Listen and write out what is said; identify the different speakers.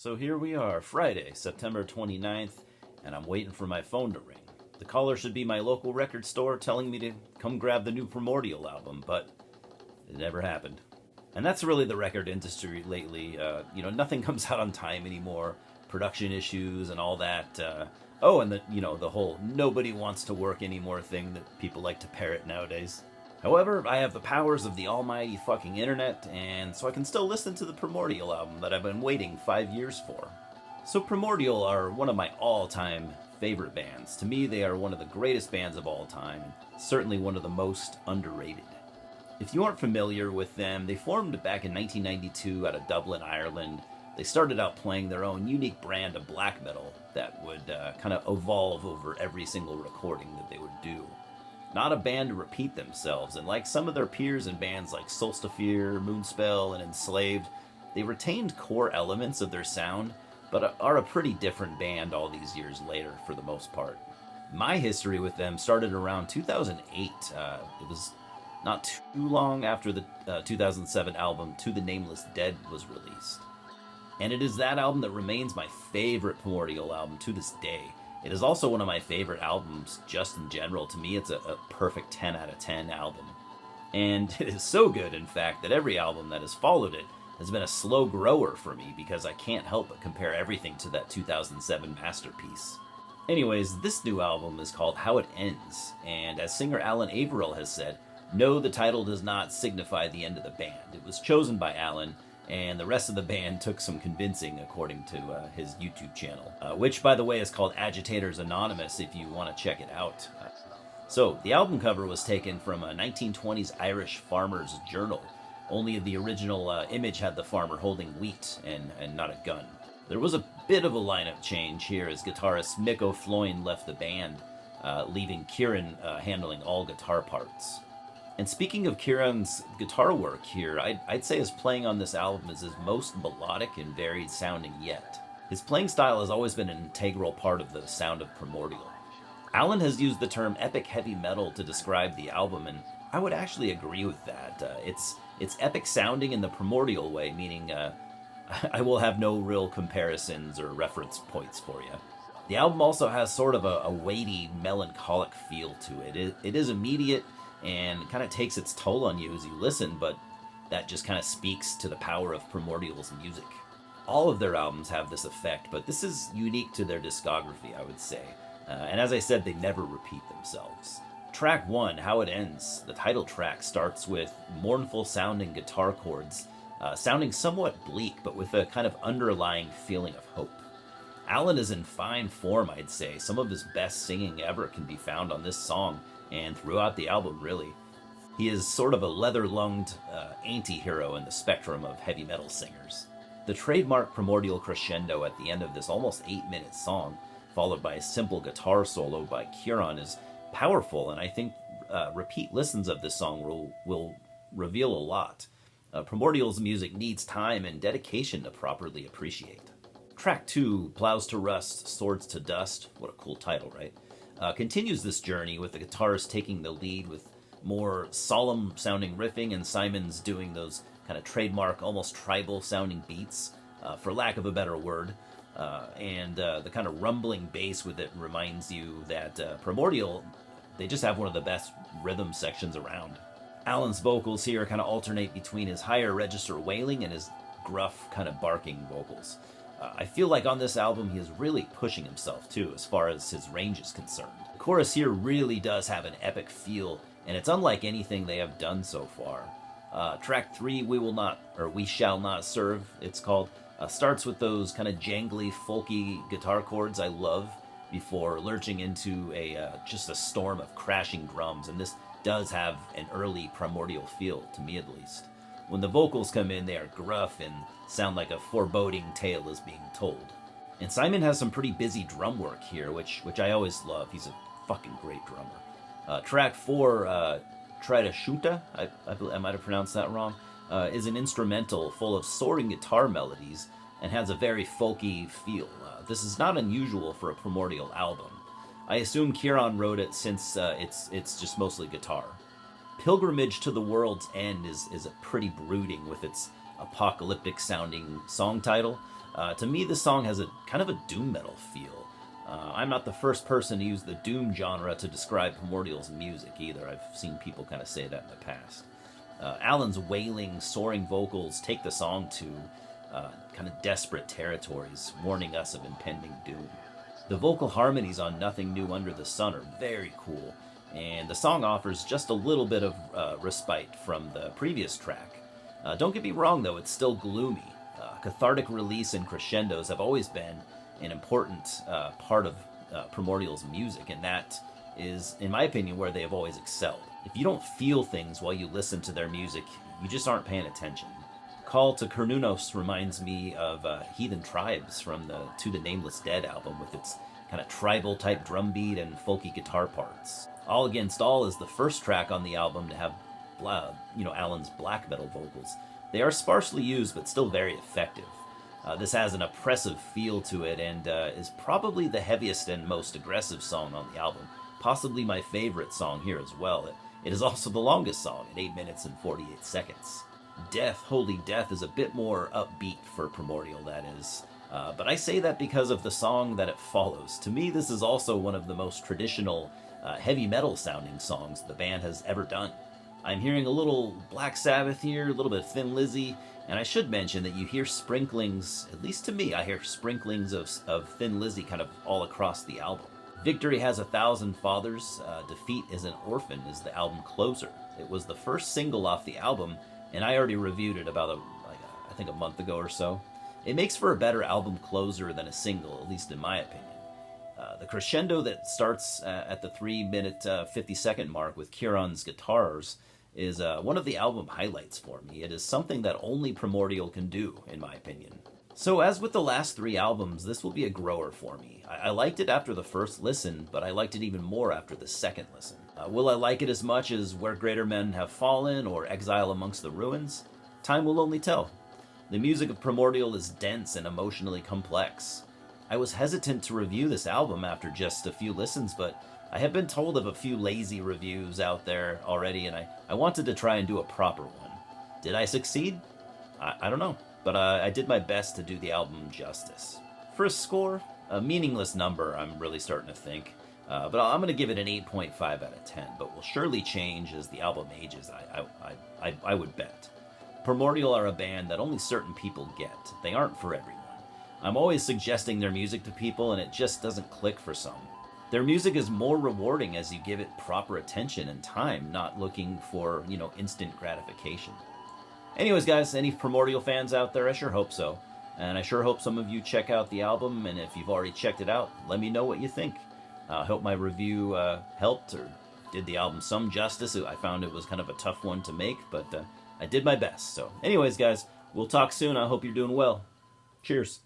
Speaker 1: So here we are, Friday, September 29th, and I'm waiting for my phone to ring. The caller should be my local record store telling me to come grab the new Primordial album, but it never happened. And that's really the record industry lately. Nothing comes out on time anymore. Production issues and all that. And the whole nobody wants to work anymore thing that people like to parrot nowadays. However, I have the powers of the almighty fucking internet, and so I can still listen to the Primordial album that I've been waiting 5 years for. So Primordial are one of my all-time favorite bands. To me, they are one of the greatest bands of all time, and certainly one of the most underrated. If you aren't familiar with them, they formed back in 1992 out of Dublin, Ireland. They started out playing their own unique brand of black metal that would kind of evolve over every single recording that they would do. Not a band to repeat themselves, and like some of their peers in bands like Solstafir, Moonspell, and Enslaved, they retained core elements of their sound, but are a pretty different band all these years later for the most part. My history with them started around 2008. It was not too long after the 2007 album To the Nameless Dead was released. And it is that album that remains my favorite Primordial album to this day. It is also one of my favorite albums just in general. To me, it's a perfect 10 out of 10 album. And it is so good, in fact, that every album that has followed it has been a slow grower for me because I can't help but compare everything to that 2007 masterpiece. Anyways, this new album is called How It Ends, and as singer Alan Averill has said, no, the title does not signify the end of the band. It was chosen by Alan, and the rest of the band took some convincing, according to his YouTube channel, which, by the way, is called Agitators Anonymous if you want to check it out. So, the album cover was taken from a 1920s Irish farmer's journal, only the original image had the farmer holding wheat and not a gun. There was a bit of a lineup change here as guitarist Mick O'Floyne left the band, leaving Kieran handling all guitar parts. And speaking of Kieran's guitar work here, I'd say his playing on this album is his most melodic and varied sounding yet. His playing style has always been an integral part of the sound of Primordial. Alan has used the term epic heavy metal to describe the album, and I would actually agree with that. It's epic sounding in the Primordial way, meaning I will have no real comparisons or reference points for you. The album also has sort of a weighty, melancholic feel to it. It is immediate and kind of takes its toll on you as you listen, but that just kind of speaks to the power of Primordial's music. All of their albums have this effect, but this is unique to their discography, I would say. And as I said, they never repeat themselves. Track 1, How It Ends, the title track, starts with mournful sounding guitar chords, sounding somewhat bleak, but with a kind of underlying feeling of hope. Alan is in fine form, I'd say. Some of his best singing ever can be found on this song, and throughout the album, really. He is sort of a leather-lunged anti-hero in the spectrum of heavy metal singers. The trademark Primordial crescendo at the end of this almost 8-minute song, followed by a simple guitar solo by Kieran, is powerful, and I think repeat listens of this song will reveal a lot. Primordial's music needs time and dedication to properly appreciate. Track 2, Plows to Rust, Swords to Dust, what a cool title, right? Continues this journey with the guitarist taking the lead with more solemn-sounding riffing and Simon's doing those kind of trademark, almost tribal-sounding beats, for lack of a better word. And the kind of rumbling bass with it reminds you that Primordial, they just have one of the best rhythm sections around. Alan's vocals here kind of alternate between his higher register wailing and his gruff kind of barking vocals. I feel like on this album he is really pushing himself too as far as his range is concerned. The chorus here really does have an epic feel, and it's unlike anything they have done so far. Track 3, We Shall Not Serve, it's called, starts with those kind of jangly, folky guitar chords I love before lurching into just a storm of crashing drums, and this does have an early Primordial feel, to me at least. When the vocals come in, they are gruff and sound like a foreboding tale is being told. And Simon has some pretty busy drum work here, which I always love. He's a fucking great drummer. Track 4, Try to Shoota, I might have pronounced that wrong, is an instrumental full of soaring guitar melodies and has a very folky feel. This is not unusual for a Primordial album. I assume Kieran wrote it since it's just mostly guitar. Pilgrimage to the World's End is a pretty brooding with its apocalyptic sounding song title. To me, this song has a kind of a doom metal feel. I'm not the first person to use the doom genre to describe Primordial's music either. I've seen people kind of say that in the past. Alan's wailing, soaring vocals take the song to kind of desperate territories, warning us of impending doom. The vocal harmonies on Nothing New Under the Sun are very cool, and the song offers just a little bit of respite from the previous track. Don't get me wrong, though, it's still gloomy. Cathartic release and crescendos have always been an important part of Primordial's music, and that is, in my opinion, where they have always excelled. If you don't feel things while you listen to their music, you just aren't paying attention. Call to Cernunnos reminds me of Heathen Tribes from the To the Nameless Dead album, with its kind of tribal type drum beat and folky guitar parts. All Against All is the first track on the album to have Alan's black metal vocals. They are sparsely used, but still very effective. This has an oppressive feel to it, and is probably the heaviest and most aggressive song on the album. Possibly my favorite song here as well. It is also the longest song, at 8 minutes and 48 seconds. Death, Holy Death is a bit more upbeat for Primordial, that is. But I say that because of the song that it follows. To me, this is also one of the most traditional heavy metal sounding songs the band has ever done. I'm hearing a little Black Sabbath here, a little bit of Thin Lizzy, and I should mention that you hear sprinklings, at least to me, I hear sprinklings of Thin Lizzy kind of all across the album. Victory Has 1,000 Fathers, Defeat is an Orphan is the album closer. It was the first single off the album, and I already reviewed it about I think a month ago or so. It makes for a better album closer than a single, at least in my opinion. The crescendo that starts at the 3-minute 50-second mark with Kieran's guitars is one of the album highlights for me. It is something that only Primordial can do, in my opinion. So as with the last 3 albums, this will be a grower for me. I liked it after the first listen, but I liked it even more after the second listen. Will I like it as much as Where Greater Men Have Fallen or Exile Amongst the Ruins? Time will only tell. The music of Primordial is dense and emotionally complex. I was hesitant to review this album after just a few listens, but I have been told of a few lazy reviews out there already, and I wanted to try and do a proper one. Did I succeed? I don't know, but I did my best to do the album justice. For a score, a meaningless number, I'm really starting to think, but I'm going to give it an 8.5 out of 10, but will surely change as the album ages, I would bet. Primordial are a band that only certain people get. They aren't for everyone. I'm always suggesting their music to people, and it just doesn't click for some. Their music is more rewarding as you give it proper attention and time, not looking for, instant gratification. Anyways, guys, any Primordial fans out there? I sure hope so. And I sure hope some of you check out the album, and if you've already checked it out, let me know what you think. I hope my review helped or did the album some justice. I found it was kind of a tough one to make, but I did my best. So anyways, guys, we'll talk soon. I hope you're doing well. Cheers.